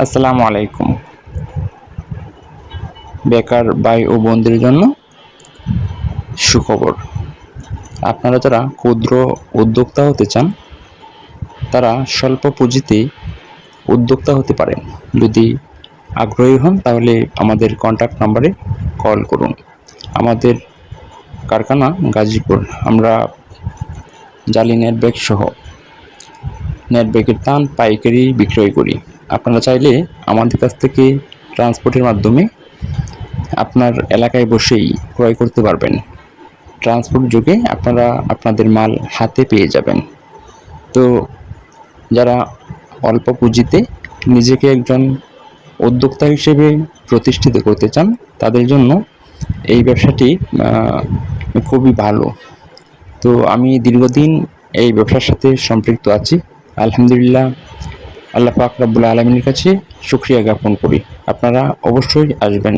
আসসালামু আলাইকুম। বেকার ভাই ও বোনদের জন্য সুখবর। আপনারা যারা ক্ষুদ্র উদ্যোক্তা হতে চান, তারা স্বল্প পুঁজিতে উদ্যোক্তা হতে পারেন। যদি আগ্রহী হন তাহলে আমাদের কন্ট্যাক্ট নাম্বারে কল করুন। আমাদের কারখানা গাজীপুর। আমরা জালি নেট ব্যাগ সহ নেট ব্যাগের তান পাইকারি বিক্রয় করি। আপনারা চাইলে আমাদের কাছ থেকে ট্রান্সপোর্টের মাধ্যমে আপনার এলাকায় বসেই ক্রয় করতে পারবেন। ট্রান্সপোর্ট যুগে আপনারা আপনাদের মাল হাতে পেয়ে যাবেন। তো যারা অল্প পুঁজিতে নিজেকে একজন উদ্যোক্তা হিসেবে প্রতিষ্ঠিত করতে চান, তাদের জন্য এই ব্যবসাটি খুবই ভালো। তো আমি দীর্ঘদিন এই ব্যবসার সাথে সম্পৃক্ত আছি। আলহামদুলিল্লাহ, আল্লাহ পাক রব্বুল আলামিনের কাছে শুকরিয়া জ্ঞাপন করি। আপনারা অবশ্যই আসবেন।